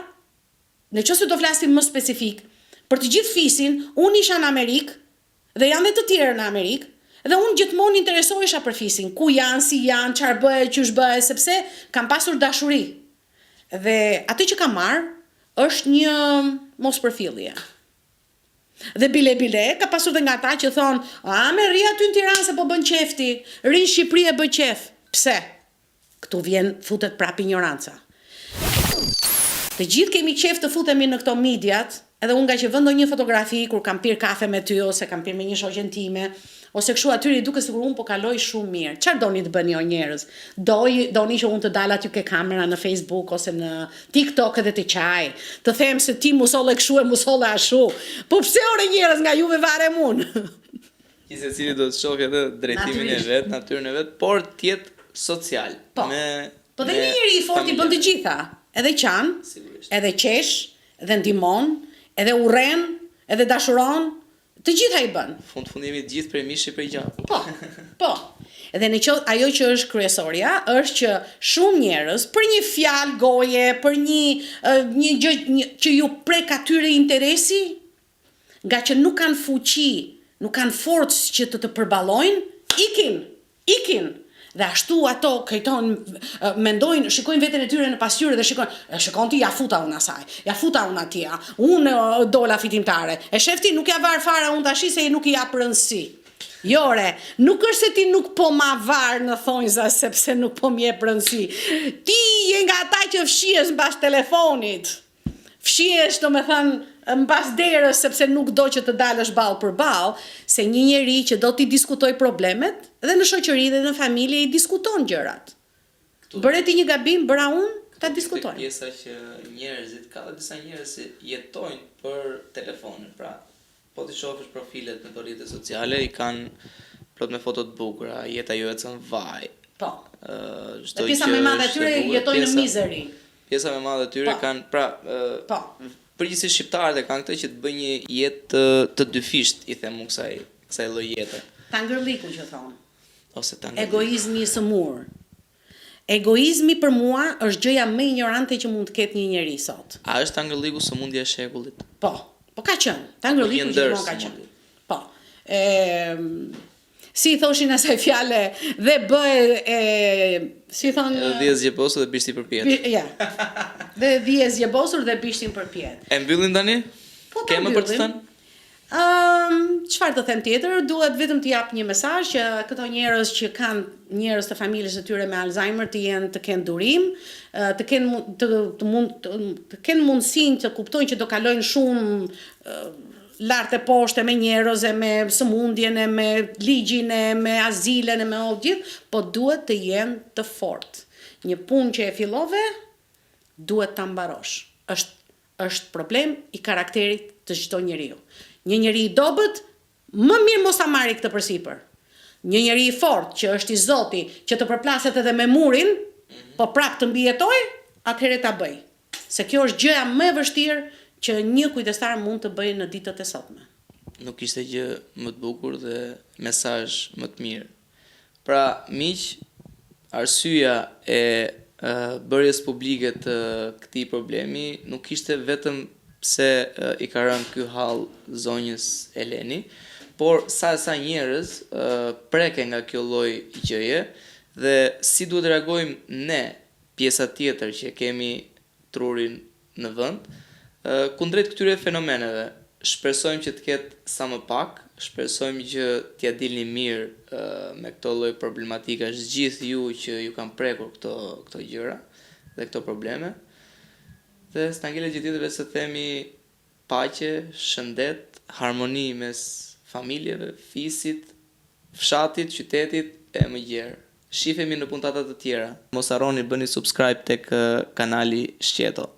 A: nëse do flasim më specifik, për të gjithë fisin, unë isha në Amerikë dhe janë dhe të tjerë në Amerikë, dhe unë gjithmonë interesohesha për fisin, ku janë, si janë, çfarë bëhet, ç'është bëhet, sepse kam pasur dashuri. Dhe atë që kam marrë është një mospërfillje. Dhe bile ka pasur dhe nga ata që thonë, me rri aty në Tiranë se po bën qefti, rri në Shqipëri e bë qef. Pse? Këtu futet prap ignoranca. Të gjithë kemi qef të futemi në këto mediat, edhe unë nga që vëndo një fotografi kur kam pirë kafe me ty, ose kam pirë me një shoqen time, ose kështu atyri duke sikur unë po kaloj shumë mirë. Çfarë doni të bëni o njerëz? Doni që unë të dal aty ke kamera në Facebook ose në TikTok edhe të qaj, të them se ti musolle kështu e musolle ashtu. Po pse ore njerëz nga juve varem unë?
B: Që secili do të shohë edhe drejtimin e vet, natyrën e vet, por të jetë social.
A: Po. Po dhe një njeri i fortë i bën të gjitha, edhe qan, edhe qesh, edhe ndihmon, edhe urren, edhe dashuron. Të gjitha i bën.
B: Fundi jemi të gjithë prej mishi prej gjatë.
A: Po. Edhe ajo që është kryesorja është që shumë njerëz për një fjalë goje, për një gjë që ju prek atyre interesi, nga që nuk kanë fuqi, nuk kanë forcë që të përballojnë, ikin. Dhe ashtu ato mendojnë, shikojnë veten e tyre në pasqyrë dhe shikon ti, ja futa unë asaj, ja futa unë atija, unë dola fitimtare, e shef ti nuk ja var fare unë tashi se nuk i jap rëndësi. Jore, nuk është se ti nuk po ma var në thonjza sepse nuk po m'jep rëndësi. Ti je nga ata që fshihesh mbas telefonit. Fshihesh, domethënë, mbas derës sepse nuk do që të dalësh ballë për ballë, se një njeri që do t'i diskutoj problemet, dhe në shoqëri dhe në familje i diskuton gjërat. Bëre ti një gabim, bëra unë, ta diskutojnë.
B: Pjesa që njerëzit, ka dhe disa njerëz që jetojnë për telefonin, pra po t'i shohësh profilet në rrjetet sociale, i kanë plot me foto të bukura, jeta jo e cën vaj.
A: Po. Dhe pjesa më e madhe e tyre jetojnë në mizeri.
B: Pjesa më e madhe e tyre kanë, pra, përgjithësisht shqiptarët e kanë këtë që të bëjnë një jetë të dyfisht, i them kësaj lloj jete.
A: Tangërliku që thonë.
B: Ose tangërliku.
A: Egoizmi i sëmur. Egoizmi për mua është gjëja më ignorante që mund të ketë një njeri sot.
B: A është tangërliku sëmundja e shekullit?
A: Po ka qenë. Tangërliku gjithmonë ka qenë. Po. Si thoshin asaj fjale, dhe si thonë...
B: Dhije zgjebosur dhe bishti përpjet.
A: Ja. Dhe dhije zgjebosur dhe bishtin përpjet.
B: E mbyllim tani?
A: Po,
B: kemë për të thënë?
A: Çfarë të them tjetër? Duhet vetëm të jap një mesazh që këto njerëz që kanë njerëz të familjes së tyre me Alzheimer të kenë durim, të kenë mundësinë të kuptojnë që do kalojnë shumë lart e poshtë me njerëz e me sëmundjen e me ligjin e me azilen e me gjithë, po duhet të jenë të fortë. Një punë që e fillove duhet ta mbarosh. Është problem i karakterit të çdo njeriu. Një njeri i dobët, më mirë mos ta marrë këtë përsipër. Një njeri i fortë që është i Zoti, që të përplaset edhe me murin, po prap të mbijetoj, atëherë ta bëj. Se kjo është gjëja më e vështirë që një kujdestar mund të bëjë në ditët e sotme.
B: Nuk ishte gjë më të bukur dhe mesazh më të mirë. Pra, miq, arsyeja e bërjes publike të këtij problemi nuk ishte vetëm pse i ka rënë ky hall zonjës Eleni, por sa njerëz preken nga kjo lloj gjëje dhe si duhet reagojmë ne, pjesa tjetër që kemi trurin në vend, kundrejt këtyre fenomeneve. Shpresojmë që të ketë sa më pak, shpresojmë që t'ja dilni mirë me këto lloj problematikash gjithë ju që ju kanë prekur këto gjëra dhe këto probleme. Dhe s'na ngele gjë tjetër se themi paqe, shëndet, harmoni mes familjeve, fisit, fshatit, qytetit e më gjerë. Shifemi në puntata të tjera. Mos harroni bëni subscribe tek kanali Shqeto.